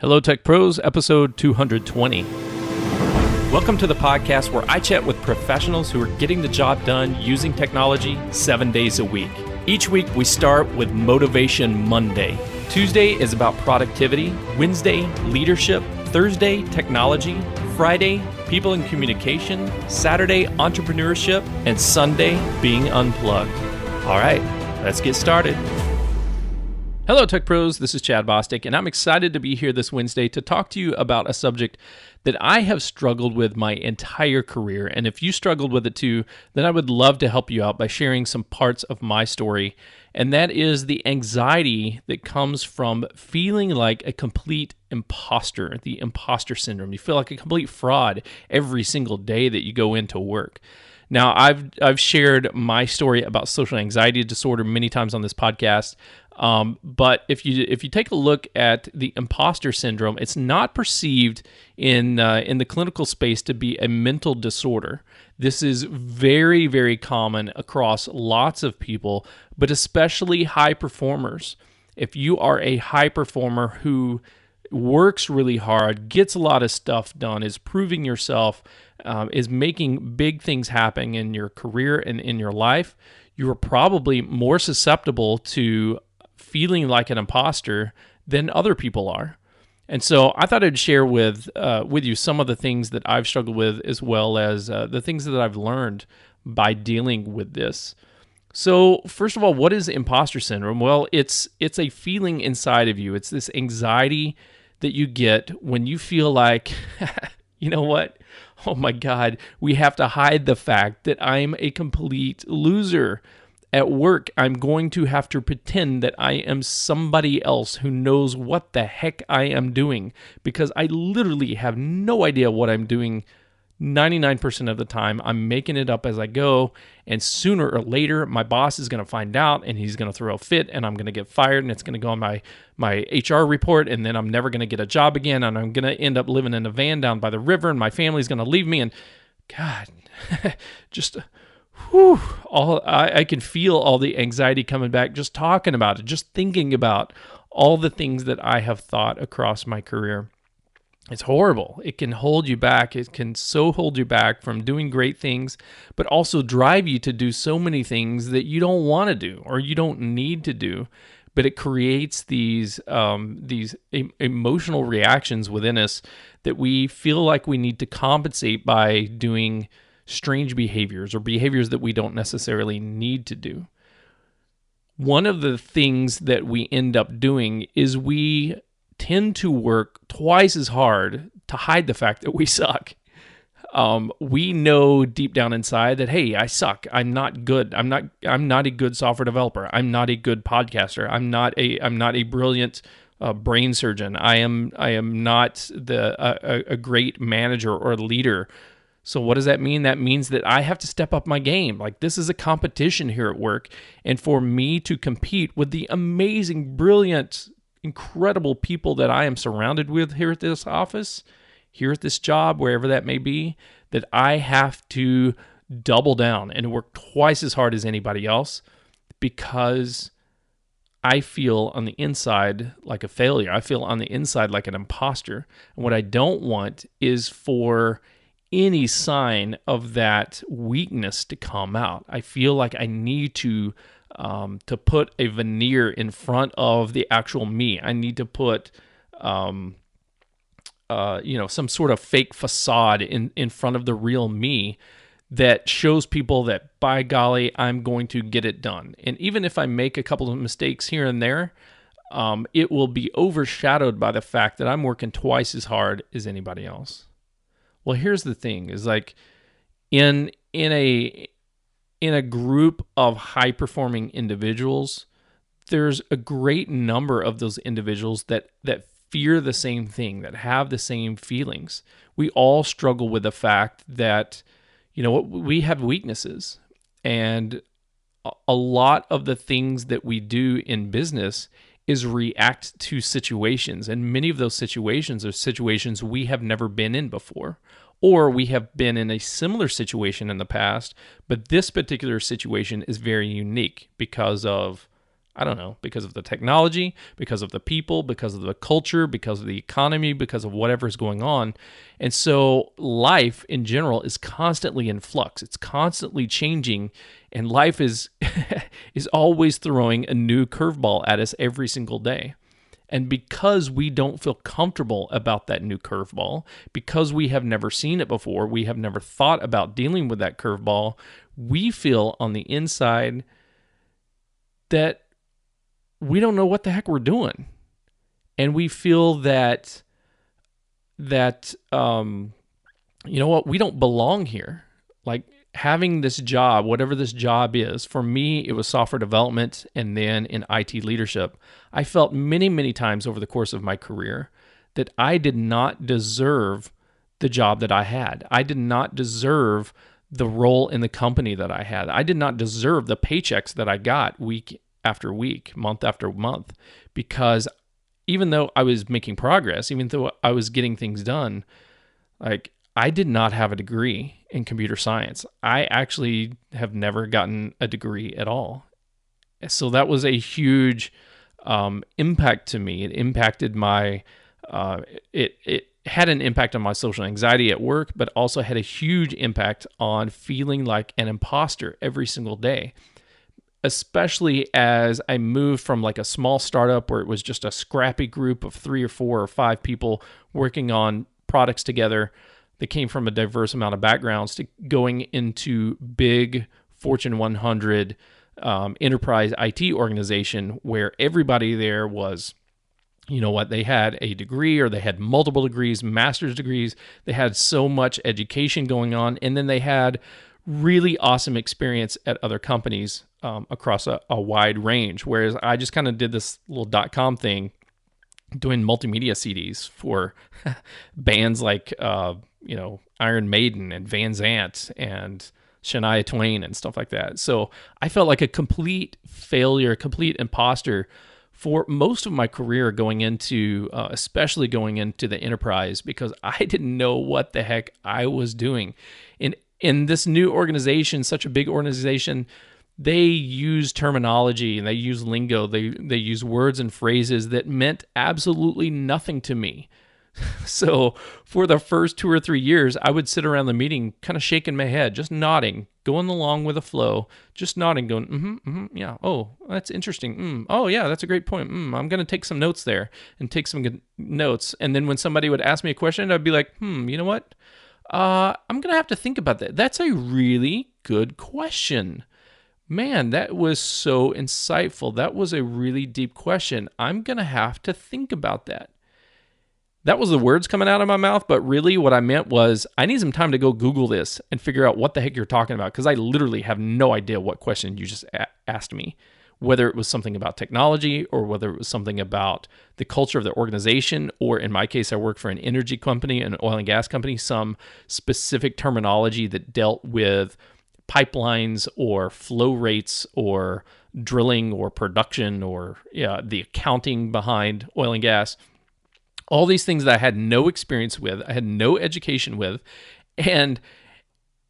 Hello, Tech Pros, episode 220. Welcome to the podcast where I chat with professionals who are getting the job done using technology 7 days a week. Each week, we start with Motivation Monday. Tuesday is about productivity, Wednesday, leadership, Thursday, technology, Friday, people and communication, Saturday, entrepreneurship, and Sunday, being unplugged. All right, let's get started. Hello, Tech Pros. This is Chad Bostic, and I'm excited to be here this Wednesday to talk to you about a subject that I have struggled with my entire career. And if you struggled with it too, then I would love to help you out by sharing some parts of my story. And that is the anxiety that comes from feeling like a complete imposter, the imposter syndrome. You feel like a complete fraud every single day that you go into work. Now, I've shared my story about social anxiety disorder many times on this podcast, but if you take a look at the imposter syndrome, it's not perceived in the clinical space to be a mental disorder. This is very, very common across lots of people, but especially high performers. If you are a high performer who works really hard, gets a lot of stuff done, is proving yourself, is making big things happen in your career and in your life, you are probably more susceptible to feeling like an imposter than other people are. And so I thought I'd share with you some of the things that I've struggled with, as well as the things that I've learned by dealing with this. So first of all, what is imposter syndrome? Well, it's a feeling inside of you. It's this anxiety that you get when you feel like, you know what? Oh my God, we have to hide the fact that I'm a complete loser. At work, I'm going to have to pretend that I am somebody else who knows what the heck I am doing, because I literally have no idea what I'm doing 99% of the time. I'm making it up as I go, and sooner or later, my boss is going to find out, and he's going to throw a fit, and I'm going to get fired, and it's going to go on my HR report, and then I'm never going to get a job again, and I'm going to end up living in a van down by the river, and my family's going to leave me, and God, just... Whew, I can feel all the anxiety coming back just talking about it, just thinking about all the things that I have thought across my career. It's horrible. It can hold you back. It can so hold you back from doing great things, but also drive you to do so many things that you don't want to do or you don't need to do. But it creates these emotional reactions within us that we feel like we need to compensate by doing strange behaviors or behaviors that we don't necessarily need to do. One of the things that we end up doing is we tend to work twice as hard to hide the fact that we suck. We know deep down inside that, hey, I suck. I'm not good. I'm not a good software developer. I'm not a good podcaster. I'm not a brilliant brain surgeon. I am not a great manager or leader. So what does that mean? That means that I have to step up my game. Like, this is a competition here at work. And for me to compete with the amazing, brilliant, incredible people that I am surrounded with here at this office, here at this job, wherever that may be, that I have to double down and work twice as hard as anybody else, because I feel on the inside like a failure. I feel on the inside like an imposter. And what I don't want is for any sign of that weakness to come out. I feel like I need to put a veneer in front of the actual me. I need to put some sort of fake facade in front of the real me that shows people that, by golly, I'm going to get it done. And even if I make a couple of mistakes here and there, it will be overshadowed by the fact that I'm working twice as hard as anybody else. Well, here's the thing: is like in a group of high performing individuals, there's a great number of those individuals that fear the same thing, that have the same feelings. We all struggle with the fact that, we have weaknesses, and a lot of the things that we do in business is react to situations. And many of those situations are situations we have never been in before, or we have been in a similar situation in the past, but this particular situation is very unique because of I don't know, because of the technology, because of the people, because of the culture, because of the economy, because of whatever's going on. And so life in general is constantly in flux. It's constantly changing, and life is is always throwing a new curveball at us every single day. And because we don't feel comfortable about that new curveball, because we have never seen it before, we have never thought about dealing with that curveball, we feel on the inside that we don't know what the heck we're doing. And we feel that you know what, we don't belong here. Like having this job, whatever this job is, for me, it was software development and then in IT leadership. I felt many, many times over the course of my career that I did not deserve the job that I had. I did not deserve the role in the company that I had. I did not deserve the paychecks that I got week after week, month after month, because even though I was making progress, even though I was getting things done, like I did not have a degree in computer science. I actually have never gotten a degree at all. So that was a huge impact to me. It impacted my, it had an impact on my social anxiety at work, but also had a huge impact on feeling like an imposter every single day. Especially as I moved from like a small startup where it was just a scrappy group of 3 or 4 or 5 people working on products together that came from a diverse amount of backgrounds, to going into big Fortune 100 enterprise IT organization where everybody there was, you know what, they had a degree or they had multiple degrees, master's degrees. They had so much education going on, and then they had really awesome experience at other companies across a wide range. Whereas I just kind of did this little .com thing, doing multimedia CDs for bands like Iron Maiden and Van Zant and Shania Twain and stuff like that. So I felt like a complete failure, complete imposter for most of my career going into, especially going into the enterprise, because I didn't know what the heck I was doing. In this new organization, such a big organization, they use terminology and they use lingo. They use words and phrases that meant absolutely nothing to me. So for the first 2 or 3 years, I would sit around the meeting kind of shaking my head, just nodding, going along with the flow, just nodding, going, yeah, oh, that's interesting. Oh, yeah, that's a great point. I'm going to take some notes there and take some good notes. And then when somebody would ask me a question, I'd be like, you know what? I'm going to have to think about that. That's a really good question. Man, that was so insightful. That was a really deep question. I'm going to have to think about that. That was the words coming out of my mouth, but really what I meant was I need some time to go Google this and figure out what the heck you're talking about, because I literally have no idea what question you just asked me, whether it was something about technology or whether it was something about the culture of the organization, or in my case, I work for an energy company, an oil and gas company, some specific terminology that dealt with pipelines or flow rates or drilling or production or the accounting behind oil and gas. All these things that I had no experience with, I had no education with, and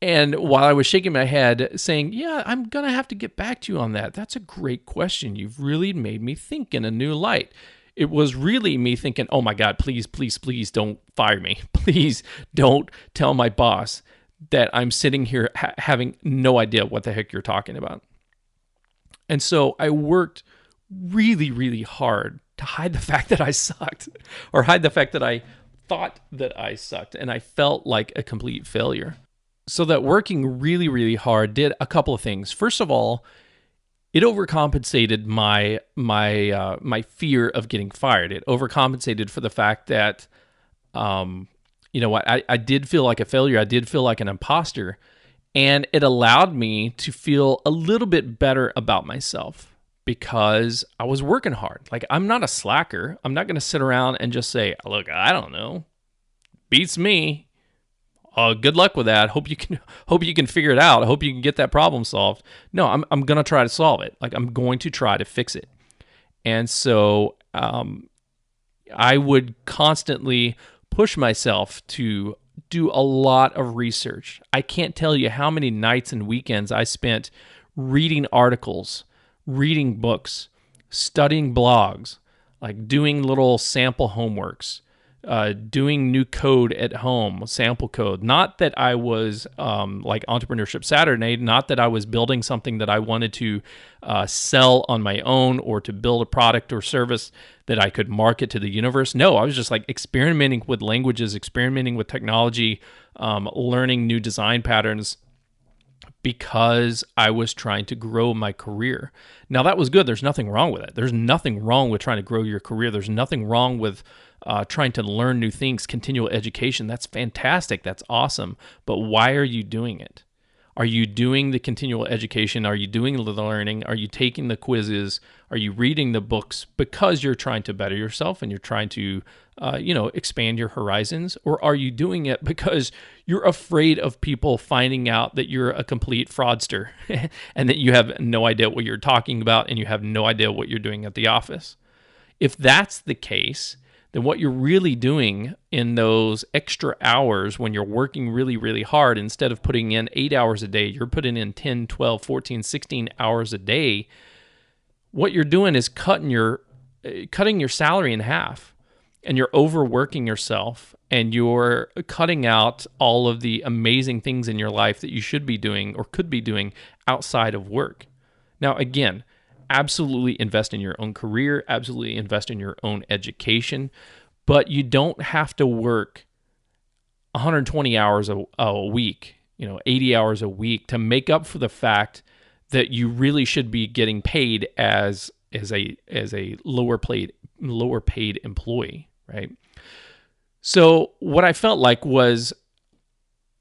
while I was shaking my head saying, yeah, I'm going to have to get back to you on that. That's a great question. You've really made me think in a new light. It was really me thinking, oh my God, please, please, please don't fire me. Please don't tell my boss that I'm sitting here having no idea what the heck you're talking about. And so I worked really, really hard to hide the fact that I sucked, or hide the fact that I thought that I sucked, and I felt like a complete failure. So that working really, really hard did a couple of things. First of all, it overcompensated my fear of getting fired. It overcompensated for the fact that, I did feel like a failure. I did feel like an imposter, and it allowed me to feel a little bit better about myself because I was working hard. Like, I'm not a slacker. I'm not going to sit around and just say, look, I don't know. Beats me. Good luck with that. Hope you can figure it out. I hope you can get that problem solved. No, I'm going to try to solve it. Like, I'm going to try to fix it. And so I would constantly push myself to do a lot of research. I can't tell you how many nights and weekends I spent reading articles, reading books, studying blogs, like doing little sample homeworks, doing new code at home, sample code. Not that I was like Entrepreneurship Saturday, not that I was building something that I wanted to sell on my own or to build a product or service that I could market to the universe. No, I was just like experimenting with languages, experimenting with technology, learning new design patterns, because I was trying to grow my career. Now, that was good. There's nothing wrong with it. There's nothing wrong with trying to grow your career. There's nothing wrong with trying to learn new things, continual education. That's fantastic. That's awesome. But why are you doing it? Are you doing the continual education? Are you doing the learning? Are you taking the quizzes? Are you reading the books because you're trying to better yourself and you're trying to, expand your horizons? Or are you doing it because you're afraid of people finding out that you're a complete fraudster and that you have no idea what you're talking about and you have no idea what you're doing at the office? If that's the case, then what you're really doing in those extra hours when you're working really, really hard, instead of putting in 8 hours a day, you're putting in 10, 12, 14, 16 hours a day. What you're doing is cutting your salary in half, and you're overworking yourself, and you're cutting out all of the amazing things in your life that you should be doing or could be doing outside of work. Now, again, absolutely invest in your own career, absolutely invest in your own education, but you don't have to work 120 hours a week, 80 hours a week to make up for the fact that you really should be getting paid as a lower paid employee, right? So what I felt like was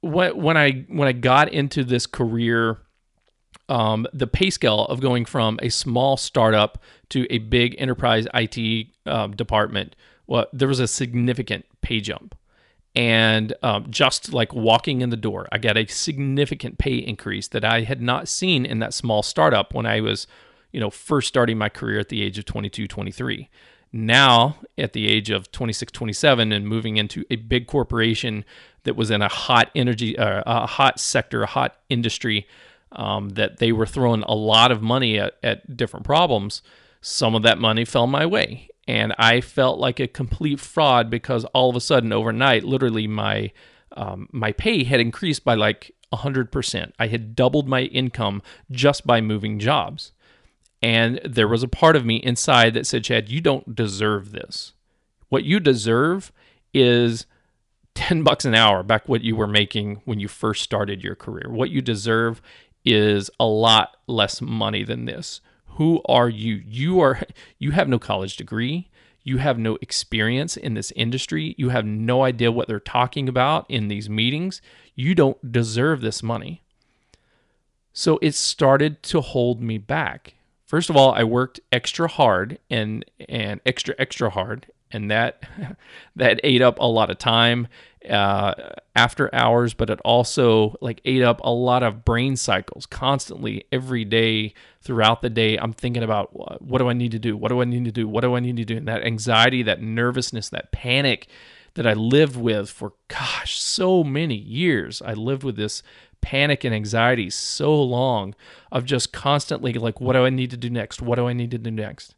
when I got into this career, the pay scale of going from a small startup to a big enterprise IT department, well, there was a significant pay jump. And just like walking in the door, I got a significant pay increase that I had not seen in that small startup when I was, first starting my career at the age of 22, 23. Now, at the age of 26, 27, and moving into a big corporation that was in a hot sector, a hot industry, that they were throwing a lot of money at different problems, some of that money fell my way. And I felt like a complete fraud because all of a sudden, overnight, literally my pay had increased by like 100%. I had doubled my income just by moving jobs. And there was a part of me inside that said, Chad, you don't deserve this. What you deserve is $10 an hour, back what you were making when you first started your career. What you deserve is a lot less money than this. Who are you? You have no college degree. You have no experience in this industry. You have no idea what they're talking about in these meetings. You don't deserve this money. So it started to hold me back. First of all, I worked extra hard and extra hard, and that ate up a lot of time after hours, but it also ate up a lot of brain cycles constantly every day throughout the day. I'm thinking about what do I need to do? What do I need to do? What do I need to do? And that anxiety, that nervousness, that panic that I lived with for, so many years. I lived with this panic and anxiety so long of just constantly what do I need to do next? What do I need to do next?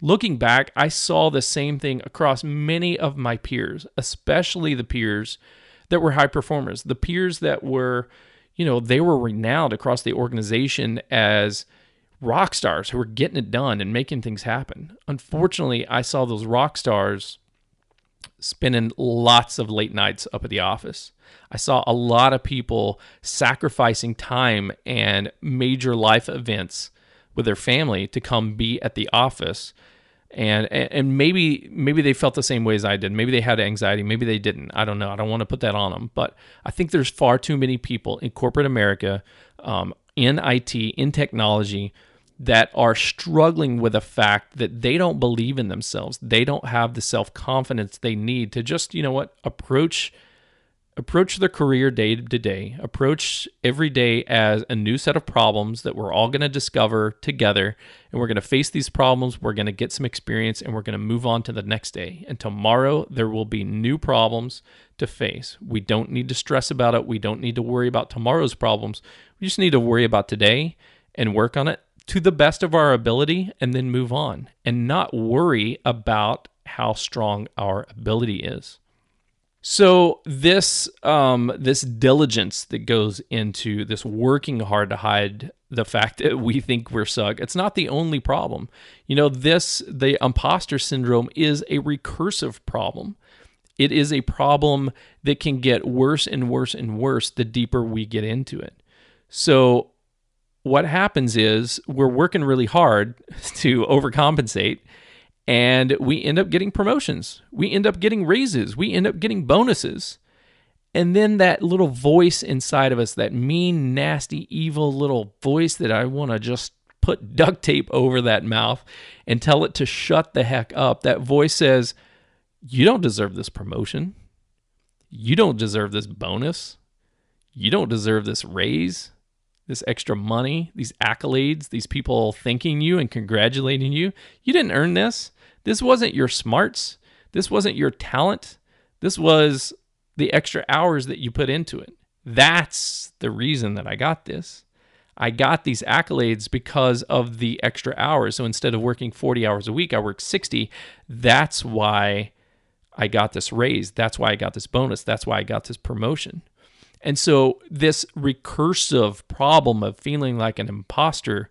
Looking back, I saw the same thing across many of my peers, especially the peers that were high performers, the peers that were, they were renowned across the organization as rock stars who were getting it done and making things happen. Unfortunately, I saw those rock stars spending lots of late nights up at the office. I saw a lot of people sacrificing time and major life events with their family to come be at the office. And maybe they felt the same way as I did. Maybe they had anxiety. Maybe they didn't. I don't know. I don't want to put that on them. But I think there's far too many people in corporate America, in IT, in technology, that are struggling with the fact that they don't believe in themselves. They don't have the self-confidence they need to just, approach their career day to day, approach every day as a new set of problems that we're all going to discover together, and we're going to face these problems, we're going to get some experience, and we're going to move on to the next day. And tomorrow, there will be new problems to face. We don't need to stress about it. We don't need to worry about tomorrow's problems. We just need to worry about today and work on it to the best of our ability and then move on and not worry about how strong our ability is. So this diligence that goes into this working hard to hide the fact that we think we're suck, it's not the only problem. The imposter syndrome is a recursive problem. It is a problem that can get worse and worse and worse the deeper we get into it. So what happens is we're working really hard to overcompensate, and we end up getting promotions. We end up getting raises. We end up getting bonuses. And then that little voice inside of us, that mean, nasty, evil little voice that I want to just put duct tape over that mouth and tell it to shut the heck up. That voice says, you don't deserve this promotion. You don't deserve this bonus. You don't deserve this raise, this extra money, these accolades, these people thanking you and congratulating you. You didn't earn this. This wasn't your smarts. This wasn't your talent. This was the extra hours that you put into it. That's the reason that I got this. I got these accolades because of the extra hours. So instead of working 40 hours a week, I worked 60. That's why I got this raise. That's why I got this bonus. That's why I got this promotion. And so this recursive problem of feeling like an imposter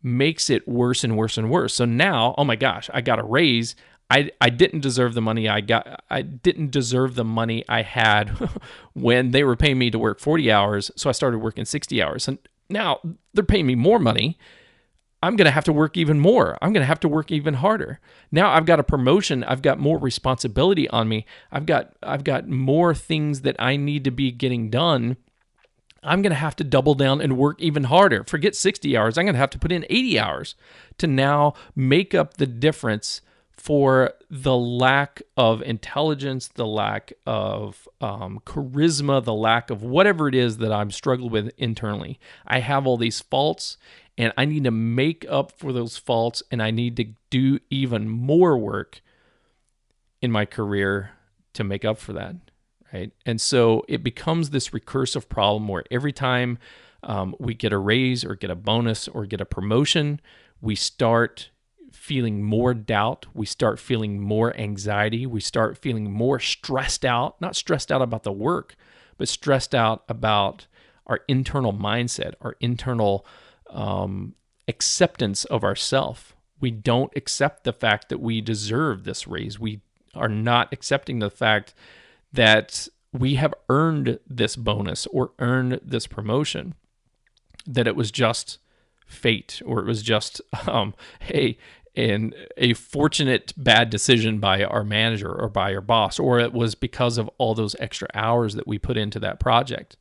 makes it worse and worse and worse. So now, oh my gosh, I got a raise. I didn't deserve the money I got. I didn't deserve the money I had when they were paying me to work 40 hours. So I started working 60 hours. And now they're paying me more money. I'm going to have to work even more. I'm going to have to work even harder. Now I've got a promotion. I've got more responsibility on me. I've got more things that I need to be getting done. I'm going to have to double down and work even harder. Forget 60 hours. I'm going to have to put in 80 hours to now make up the difference for the lack of intelligence, the lack of charisma, the lack of whatever it is that I'm struggling with internally. I have all these faults, and I need to make up for those faults, and I need to do even more work in my career to make up for that, right? And so it becomes this recursive problem where every time we get a raise or get a bonus or get a promotion, we start feeling more doubt. We start feeling more anxiety. We start feeling more stressed out, not stressed out about the work, but stressed out about our internal mindset, our internal acceptance of ourself. We don't accept the fact that we deserve this raise. We are not accepting the fact that we have earned this bonus or earned this promotion, that it was just fate, or it was just, a fortunate bad decision by our manager or by our boss, or it was because of all those extra hours that we put into that project.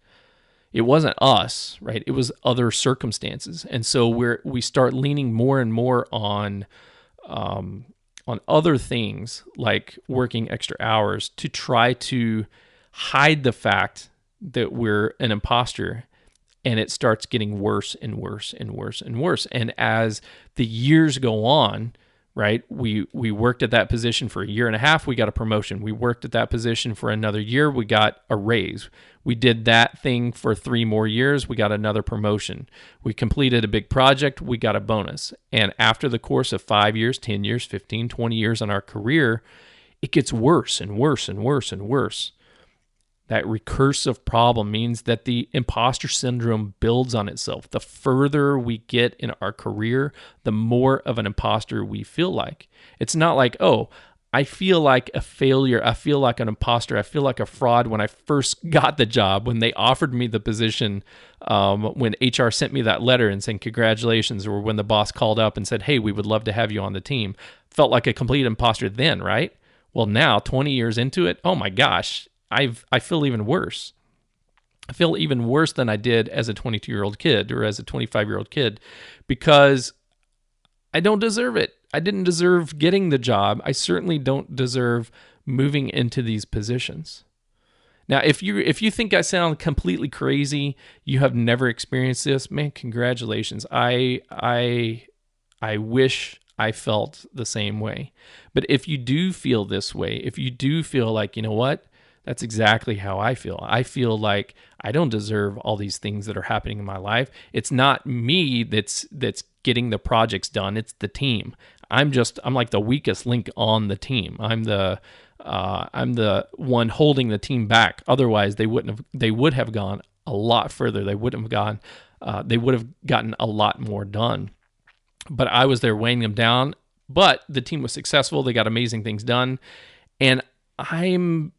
It wasn't us, right? It was other circumstances. And so we start leaning more and more on other things like working extra hours to try to hide the fact that we're an imposter. And it starts getting worse and worse and worse and worse. And as the years go on, right, we worked at that position for a year and a half, we got a promotion. We worked at that position for another year, we got a raise. We did that thing for 3 more years, we got another promotion. We completed a big project, we got a bonus. And after the course of 5 years, 10 years, 15, 20 years in our career, it gets worse and worse and worse and worse. That recursive problem means that the imposter syndrome builds on itself. The further we get in our career, the more of an imposter we feel like. It's not like, oh, I feel like a failure. I feel like an imposter. I feel like a fraud when I first got the job, when they offered me the position, when HR sent me that letter and saying congratulations, or when the boss called up and said, hey, we would love to have you on the team. Felt like a complete imposter then, right? Well, now, 20 years into it, oh my gosh, I feel even worse. I feel even worse than I did as a 22-year-old kid or as a 25-year-old kid, because I don't deserve it. I didn't deserve getting the job. I certainly don't deserve moving into these positions. Now, if you think I sound completely crazy, you have never experienced this, man, congratulations. I wish I felt the same way. But if you do feel this way, if you do feel like, you know what, That's exactly how I feel. I feel like I don't deserve all these things that are happening in my life. It's not me that's getting the projects done. It's the team. I'm like the weakest link on the team. I'm the one holding the team back. Otherwise, they would have gone a lot further. They would have gotten a lot more done. But I was there weighing them down. But the team was successful. They got amazing things done. And I'm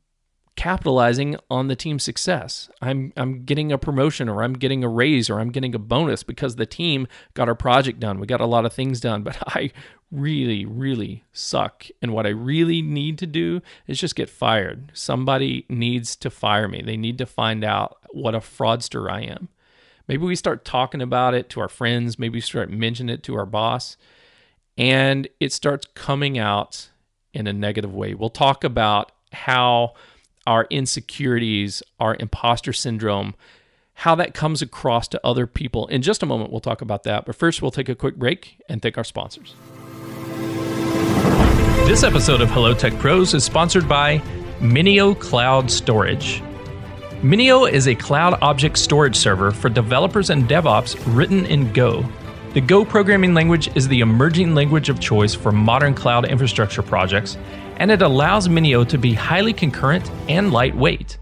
capitalizing on the team's success. I'm getting a promotion, or I'm getting a raise, or I'm getting a bonus because the team got our project done. We got a lot of things done, but I really, really suck. And what I really need to do is just get fired. Somebody needs to fire me. They need to find out what a fraudster I am. Maybe we start talking about it to our friends. Maybe we start mentioning it to our boss, and it starts coming out in a negative way. We'll talk about how our insecurities, our imposter syndrome, how that comes across to other people. In just a moment, we'll talk about that. But first, we'll take a quick break and thank our sponsors. This episode of Hello Tech Pros is sponsored by Minio Cloud Storage. Minio is a cloud object storage server for developers and DevOps written in Go. The Go programming language is the emerging language of choice for modern cloud infrastructure projects, and it allows Minio to be highly concurrent and lightweight.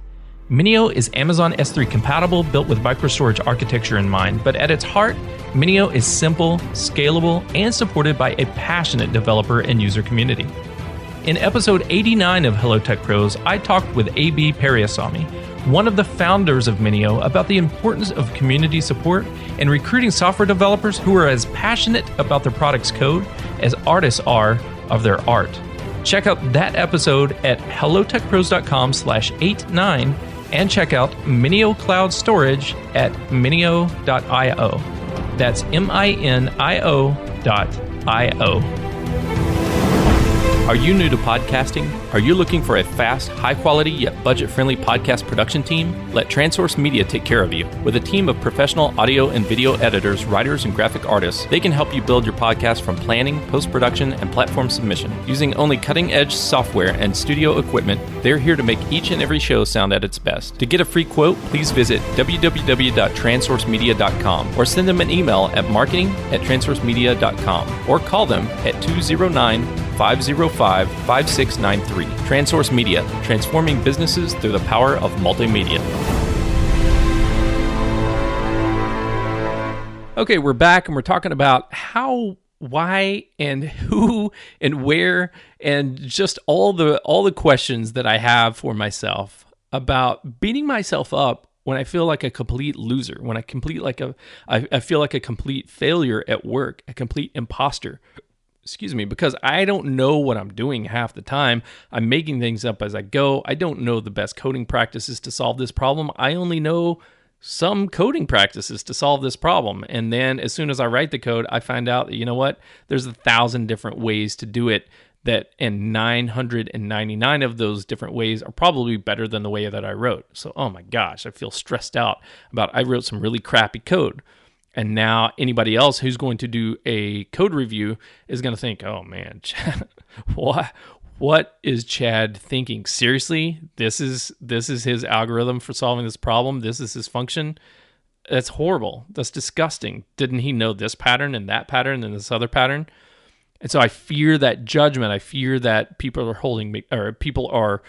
Minio is Amazon S3 compatible, built with microstorage architecture in mind, but at its heart, Minio is simple, scalable, and supported by a passionate developer and user community. In episode 89 of Hello Tech Pros, I talked with A.B. Periasamy, one of the founders of Minio, about the importance of community support and recruiting software developers who are as passionate about their product's code as artists are of their art. Check out that episode at hellotechpros.com/89 and check out Minio Cloud Storage at minio.io. That's minio.io. Are you new to podcasting? Are you looking for a fast, high-quality, yet budget-friendly podcast production team? Let TransSource Media take care of you. With a team of professional audio and video editors, writers, and graphic artists, they can help you build your podcast from planning, post-production, and platform submission. Using only cutting-edge software and studio equipment, they're here to make each and every show sound at its best. To get a free quote, please visit www.transsourcemedia.com or send them an email at marketing@transsourcemedia.com or call them at 209-505-5693. TransSource Media, transforming businesses through the power of multimedia. Okay, we're back and we're talking about how, why, and who, and where, and just all the questions that I have for myself about beating myself up when I feel like a complete loser, when I feel like a complete failure at work, a complete imposter. Because I don't know what I'm doing half the time. I'm making things up as I go. I don't know the best coding practices to solve this problem. I only know some coding practices to solve this problem. And then as soon as I write the code, I find out that, you know what? There's 1,000 different ways to do it, and 999 of those different ways are probably better than the way that I wrote. So, oh my gosh, I feel stressed out about I wrote some really crappy code. And now anybody else who's going to do a code review is going to think, oh man, Chad, what is Chad thinking? Seriously? This is his algorithm for solving this problem? This is his function? That's horrible. That's disgusting. Didn't he know this pattern and that pattern and this other pattern? And so I fear that judgment. I fear that people are holding me, or people are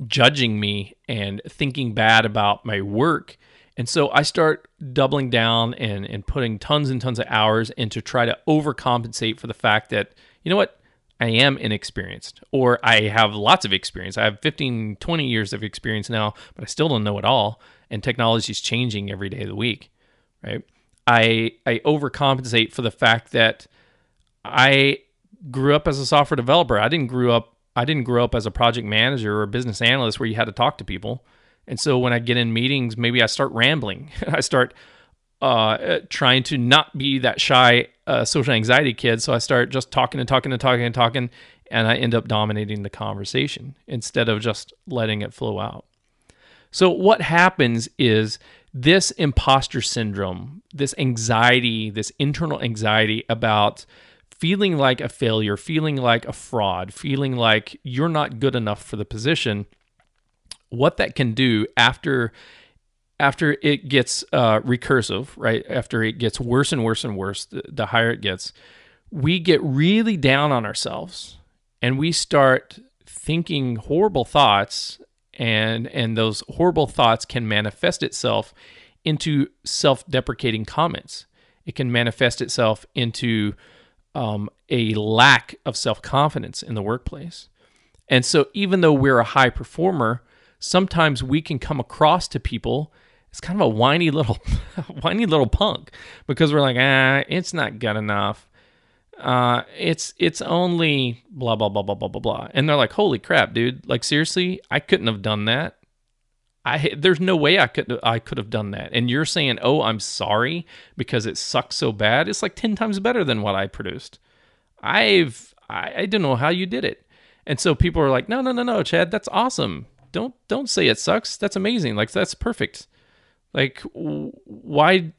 judging me and thinking bad about my work. And so I start doubling down and putting tons and tons of hours in to try to overcompensate for the fact that, you know what, I am inexperienced, or I have lots of experience. I have 15, 20 years of experience now, but I still don't know it all. And technology is changing every day of the week, right? I overcompensate for the fact that I grew up as a software developer. I didn't grow up as a project manager or a business analyst where you had to talk to people. And so when I get in meetings, maybe I start rambling. I start trying to not be that shy social anxiety kid. So I start just talking, and I end up dominating the conversation instead of just letting it flow out. So what happens is this imposter syndrome, this anxiety, this internal anxiety about feeling like a failure, feeling like a fraud, feeling like you're not good enough for the position, what that can do after it gets recursive, right? After it gets worse and worse and worse, the higher it gets, we get really down on ourselves and we start thinking horrible thoughts, and those horrible thoughts can manifest itself into self-deprecating comments. It can manifest itself into a lack of self-confidence in the workplace. And so even though we're a high performer, sometimes we can come across to people as kind of a whiny little punk, because we're like, it's not good enough. It's only blah, blah, blah, blah, blah, blah, blah. And they're like, holy crap, dude. Like, seriously, I couldn't have done that. There's no way I could have done that. And you're saying, oh, I'm sorry because it sucks so bad. It's like 10 times better than what I produced. I don't know how you did it. And so people are like, no, Chad, that's awesome. Don't say it sucks. That's amazing. Like, that's perfect. Like, why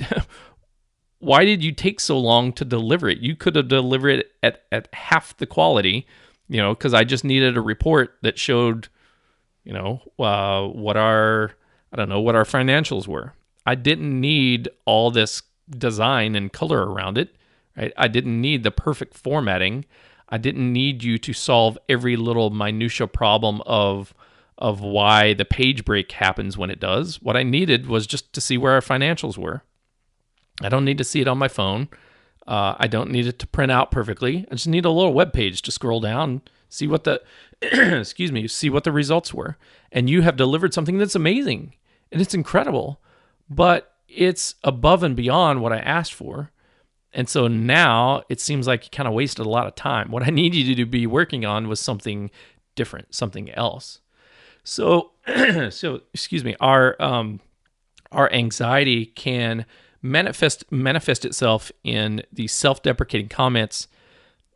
did you take so long to deliver it? You could have delivered it at half the quality, because I just needed a report that showed, what our financials were. I didn't need all this design and color around it, right? I didn't need the perfect formatting. I didn't need you to solve every little minutia problem of why the page break happens when it does. What I needed was just to see where our financials were. I don't need to see it on my phone. I don't need it to print out perfectly. I just need a little web page to scroll down, see what the see what the results were. And you have delivered something that's amazing and it's incredible, but it's above and beyond what I asked for. And so now it seems like you kind of wasted a lot of time. What I need you to be working on was something different, something else. So, our anxiety can manifest itself in these self-deprecating comments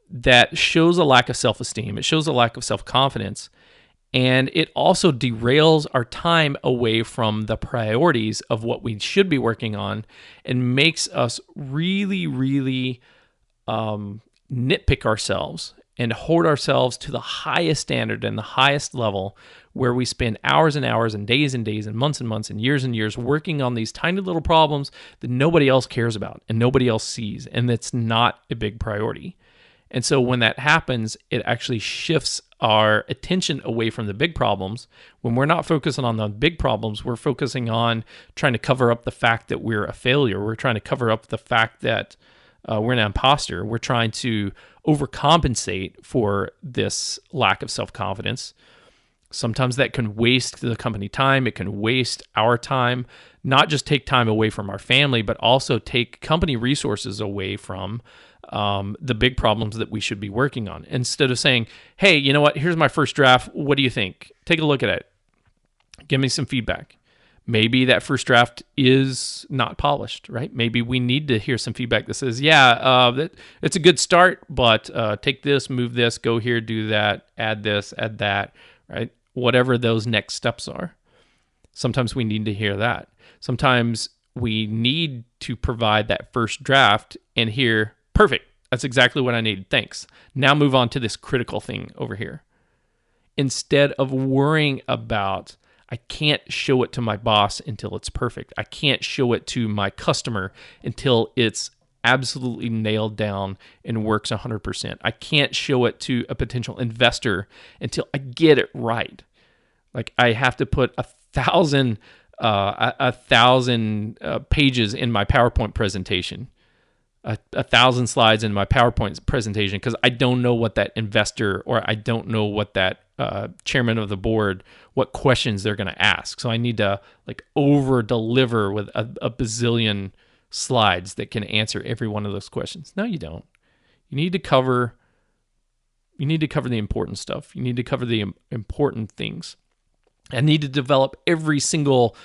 that shows a lack of self-esteem. It shows a lack of self-confidence, and it also derails our time away from the priorities of what we should be working on, and makes us really, really nitpick ourselves and hold ourselves to the highest standard and the highest level, where we spend hours and hours and days and months and years working on these tiny little problems that nobody else cares about and nobody else sees, and that's not a big priority. And so when that happens, it actually shifts our attention away from the big problems. When we're not focusing on the big problems, we're focusing on trying to cover up the fact that we're a failure. We're trying to cover up the fact that we're an imposter. We're trying to overcompensate for this lack of self-confidence. Sometimes that can waste the company time. It can waste our time, not just take time away from our family, but also take company resources away from the big problems that we should be working on. Instead of saying, hey, you know what? Here's my first draft. What do you think? Take a look at it. Give me some feedback. Maybe that first draft is not polished, right? Maybe we need to hear some feedback that says, it's a good start, but take this, move this, go here, do that, add this, add that, right? Whatever those next steps are. Sometimes we need to hear that. Sometimes we need to provide that first draft and hear, perfect, that's exactly what I need, thanks. Now move on to this critical thing over here. Instead of worrying about, I can't show it to my boss until it's perfect. I can't show it to my customer until it's absolutely nailed down and works 100%. I can't show it to a potential investor until I get it right. Like, I have to put 1,000 pages in my PowerPoint presentation, 1,000 slides in my PowerPoint presentation, because I don't know what that investor, or I don't know what that chairman of the board, what questions they're going to ask. So I need to over deliver with a bazillion slides that can answer every one of those questions. No, you don't. You need to cover the important stuff. You need to cover the important things. I need to develop every single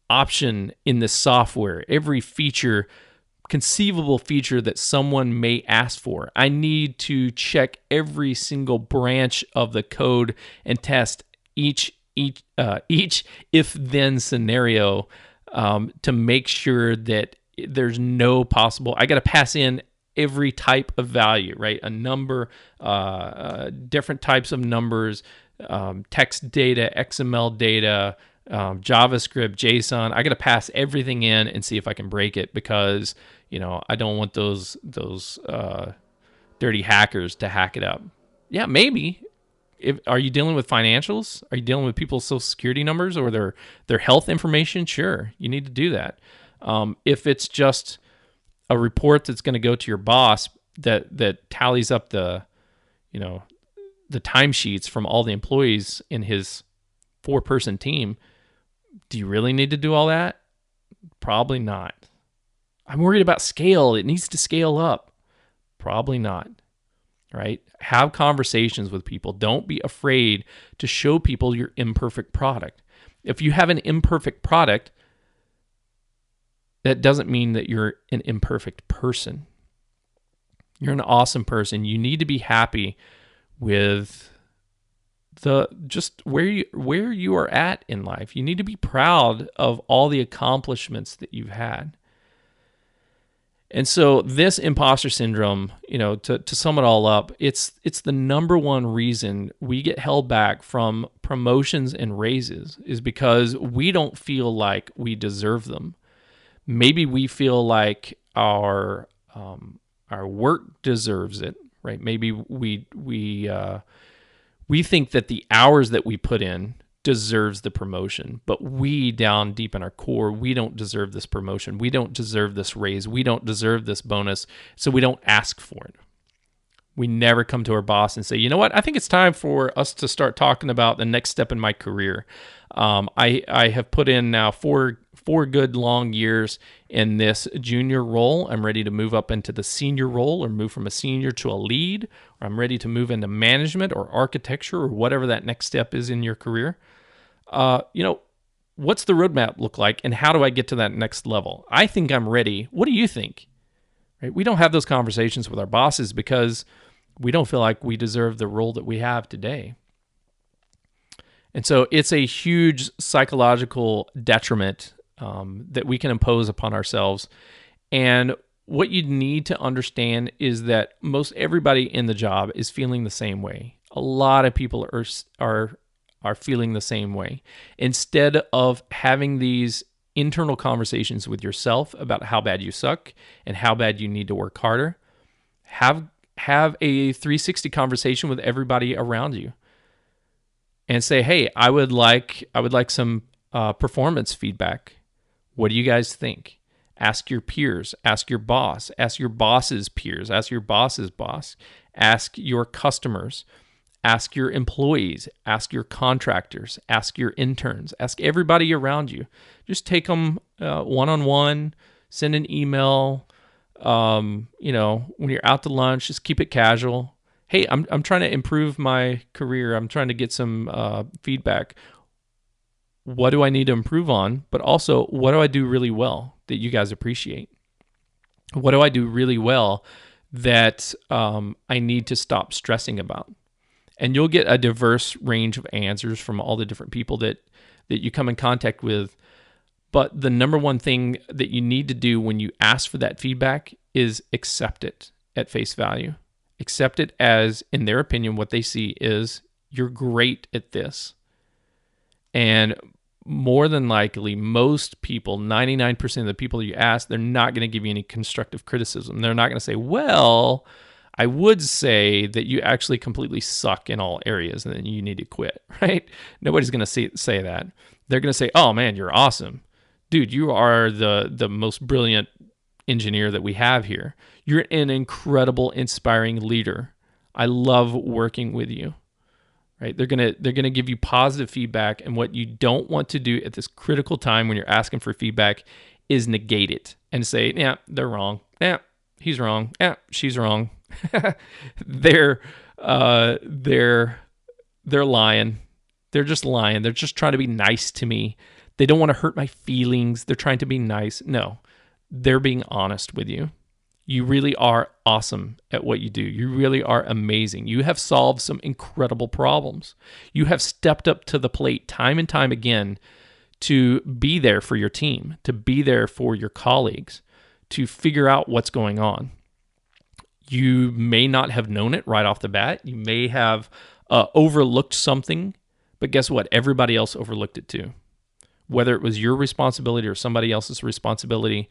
option in this software, every conceivable feature that someone may ask for. I need to check every single branch of the code and test each if-then scenario to make sure that there's no possible. I got to pass in every type of value, right? A number, different types of numbers, text data, XML data, JavaScript, JSON. I got to pass everything in and see if I can break it, because I don't want those dirty hackers to hack it up. Yeah, maybe. Are you dealing with financials? Are you dealing with people's social security numbers or their health information? Sure, you need to do that. If it's just a report that's going to go to your boss that tallies up the timesheets from all the employees in his 4-person team, do you really need to do all that? Probably not. I'm worried about scale. It needs to scale up. Probably not. Right? Have conversations with people. Don't be afraid to show people your imperfect product. If you have an imperfect product, that doesn't mean that you're an imperfect person. You're an awesome person. You need to be happy with just where you are at in life. You need to be proud of all the accomplishments that you've had. And so this imposter syndrome, to sum it all up, it's the number one reason we get held back from promotions and raises, is because we don't feel like we deserve them. Maybe we feel like our work deserves it, right? Maybe we think that the hours that we put in deserves the promotion, but we, down deep in our core, we don't deserve this promotion. We don't deserve this raise. We don't deserve this bonus, so we don't ask for it. We never come to our boss and say, you know what, I think it's time for us to start talking about the next step in my career. I have put in now four good long years in this junior role. I'm ready to move up into the senior role, or move from a senior to a lead, or I'm ready to move into management or architecture, or whatever that next step is in your career. What's the roadmap look like, and how do I get to that next level? I think I'm ready. What do you think? Right? We don't have those conversations with our bosses because we don't feel like we deserve the role that we have today. And so it's a huge psychological detriment that we can impose upon ourselves. And what you need to understand is that most everybody in the job is feeling the same way. A lot of people are feeling the same way. Instead of having these internal conversations with yourself about how bad you suck and how bad you need to work harder, have a 360 conversation with everybody around you and say, hey, I would like some performance feedback. What do you guys think? Ask your peers, ask your boss, ask your boss's peers, ask your boss's boss, ask your customers, ask your employees, ask your contractors, ask your interns, ask everybody around you. Just take them one-on-one, send an email. When you're out to lunch, just keep it casual. Hey, I'm trying to improve my career. I'm trying to get some feedback. What do I need to improve on? But also, what do I do really well that you guys appreciate? What do I do really well that I need to stop stressing about? And you'll get a diverse range of answers from all the different people that you come in contact with. But the number one thing that you need to do when you ask for that feedback is accept it at face value. Accept it as, in their opinion, what they see is, you're great at this. And more than likely, most people, 99% of the people you ask, they're not going to give you any constructive criticism. They're not going to say, well, I would say that you actually completely suck in all areas and then you need to quit, right? Nobody's going to say that. They're going to say, oh man, you're awesome. Dude, you are the most brilliant engineer that we have here. You're an incredible, inspiring leader. I love working with you. Right? They're gonna give you positive feedback, and what you don't want to do at this critical time when you're asking for feedback is negate it and say, yeah, they're wrong. Yeah, he's wrong. Yeah, she's wrong. They're lying. They're just lying. They're just trying to be nice to me. They don't want to hurt my feelings. They're trying to be nice. No, they're being honest with you. You really are awesome at what you do. You really are amazing. You have solved some incredible problems. You have stepped up to the plate time and time again to be there for your team, to be there for your colleagues, to figure out what's going on. You may not have known it right off the bat. You may have overlooked something, but guess what? Everybody else overlooked it too. Whether it was your responsibility or somebody else's responsibility,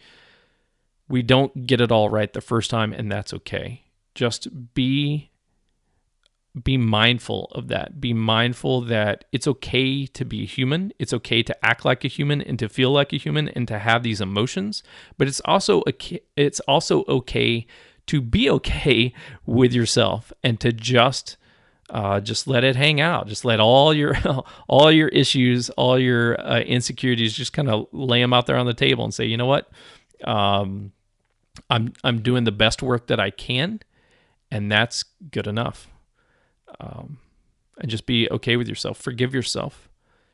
we don't get it all right the first time, and that's okay. Just be mindful of that. Be mindful that it's okay to be human. It's okay to act like a human and to feel like a human and to have these emotions. But it's also okay to be okay with yourself and to just let it hang out. Just let all your issues, all your insecurities, just kind of lay them out there on the table and say, you know what, I'm doing the best work that I can, and that's good enough. And just be okay with yourself. Forgive yourself.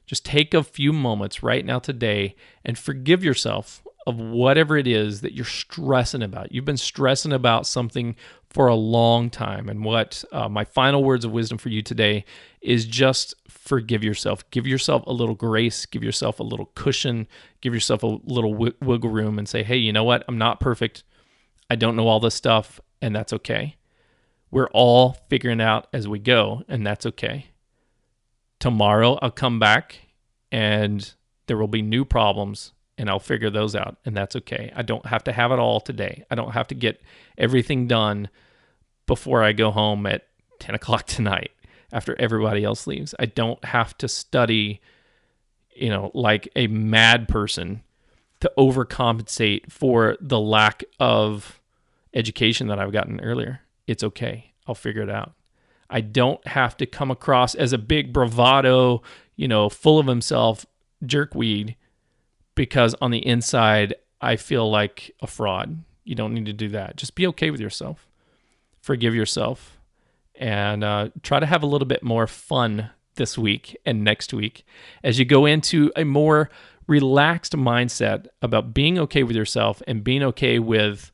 Just take a few moments right now today and forgive yourself of whatever it is that you're stressing about. You've been stressing about something for a long time. And what my final words of wisdom for you today is just forgive yourself. Give yourself a little grace. Give yourself a little cushion. Give yourself a little wiggle room and say, hey, you know what? I'm not perfect. I don't know all this stuff, and that's okay. We're all figuring it out as we go, and that's okay. Tomorrow I'll come back and there will be new problems, and I'll figure those out, and that's okay. I don't have to have it all today. I don't have to get everything done before I go home at 10 o'clock tonight after everybody else leaves. I don't have to study, like a mad person to overcompensate for the lack of education that I've gotten earlier. It's okay. I'll figure it out. I don't have to come across as a big bravado, full of himself jerkweed, because on the inside, I feel like a fraud. You don't need to do that. Just be okay with yourself. Forgive yourself. And try to have a little bit more fun this week and next week as you go into a more relaxed mindset about being okay with yourself and being okay with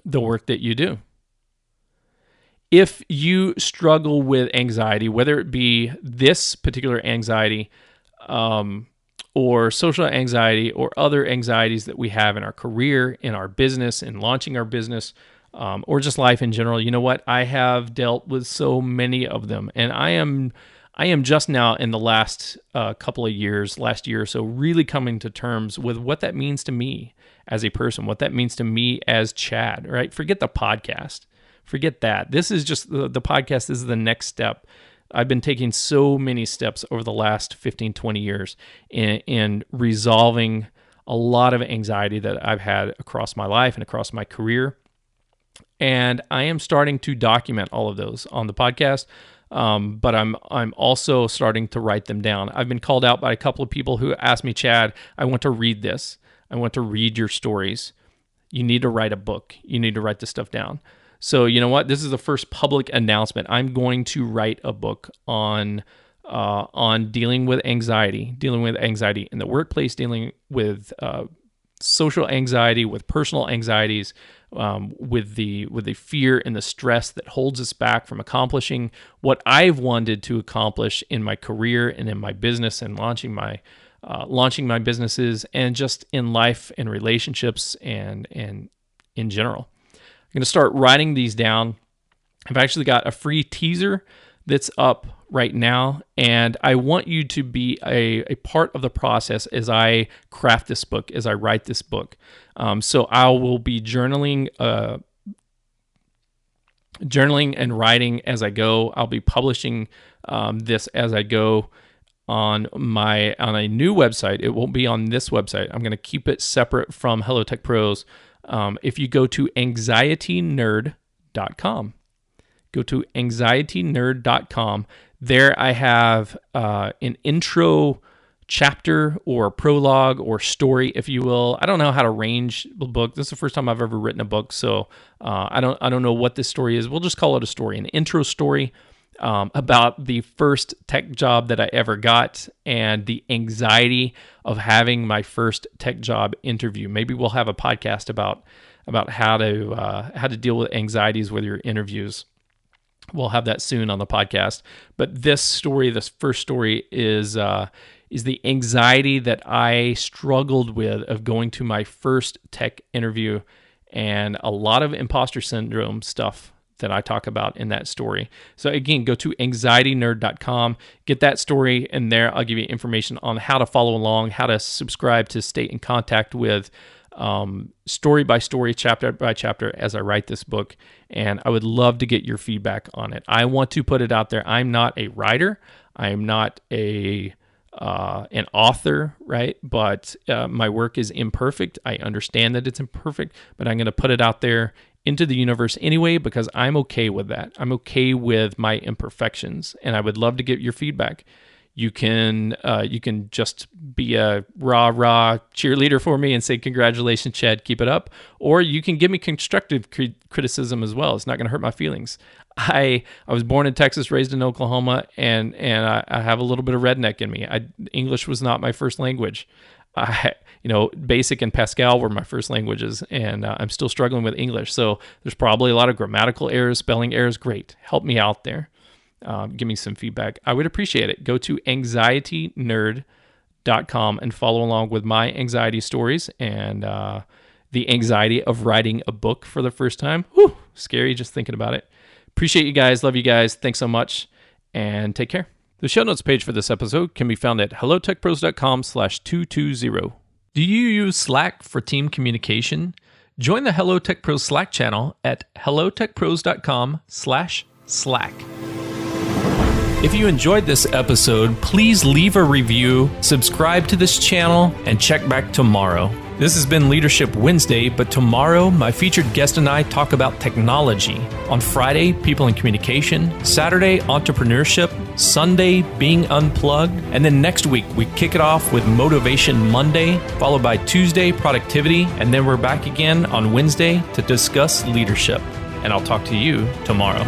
the work that you do. If you struggle with anxiety, whether it be this particular anxiety or social anxiety or other anxieties that we have in our career, in our business, in launching our business, or just life in general, you know what? I have dealt with so many of them, and I am just now in the last couple of years, last year or so, really coming to terms with what that means to me as a person, what that means to me as Chad, right? Forget the podcast. Forget that. This is just the podcast. This is the next step. I've been taking so many steps over the last 15, 20 years in resolving a lot of anxiety that I've had across my life and across my career. And I am starting to document all of those on the podcast, but I'm also starting to write them down. I've been called out by a couple of people who asked me, Chad, I want to read this. I want to read your stories. You need to write a book. You need to write this stuff down. So you know what? This is the first public announcement. I'm going to write a book on dealing with anxiety in the workplace, dealing with social anxiety, with personal anxieties, with the fear and the stress that holds us back from accomplishing what I've wanted to accomplish in my career and in my business and launching my businesses and just in life and relationships and in general. I'm going to start writing these down. I've actually got a free teaser that's up right now, and I want you to be a part of the process as I craft this book, as I write this book. So I will be journaling and writing as I go. I'll be publishing this as I go on a new website. It won't be on this website. I'm going to keep it separate from Hello Tech Pros. If you go to anxietynerd.com, go to anxietynerd.com. There I have an intro chapter or prologue or story, if you will. I don't know how to range the book. This is the first time I've ever written a book, so I don't know what this story is. We'll just call it a story, an intro story about the first tech job that I ever got and the anxiety of having my first tech job interview. Maybe we'll have a podcast about how to deal with anxieties with your interviews. We'll have that soon on the podcast. But this story, this first story, is is the anxiety that I struggled with of going to my first tech interview, and a lot of imposter syndrome stuff that I talk about in that story. So again, go to anxietynerd.com, get that story in there. I'll give you information on how to follow along, how to subscribe to stay in contact with story by story, chapter by chapter as I write this book. And I would love to get your feedback on it. I want to put it out there. I'm not a writer. I'm not an author, right? But my work is imperfect. I understand that it's imperfect, but I'm going to put it out there into the universe anyway, because I'm okay with that. I'm okay with my imperfections, and I would love to get your feedback. You can just be a rah cheerleader for me and say, congratulations, Chad, keep it up. Or you can give me constructive criticism as well. It's not going to hurt my feelings. I was born in Texas, raised in Oklahoma, and I have a little bit of redneck in me. English was not my first language. Basic and Pascal were my first languages, and I'm still struggling with English. So there's probably a lot of grammatical errors, spelling errors. Great. Help me out there. Give me some feedback. I would appreciate it. Go to anxietynerd.com and follow along with my anxiety stories and the anxiety of writing a book for the first time. Whew, scary just thinking about it. Appreciate you guys. Love you guys. Thanks so much, and take care. The show notes page for this episode can be found at hellotechpros.com/220. Do you use Slack for team communication? Join the Hello Tech Pros Slack channel at hellotechpros.com/Slack. If you enjoyed this episode, please leave a review, subscribe to this channel, and check back tomorrow. This has been Leadership Wednesday, but tomorrow my featured guest and I talk about technology. On Friday, people in communication. Saturday, entrepreneurship. Sunday, being unplugged. And then next week, we kick it off with Motivation Monday, followed by Tuesday, productivity. And then we're back again on Wednesday to discuss leadership. And I'll talk to you tomorrow.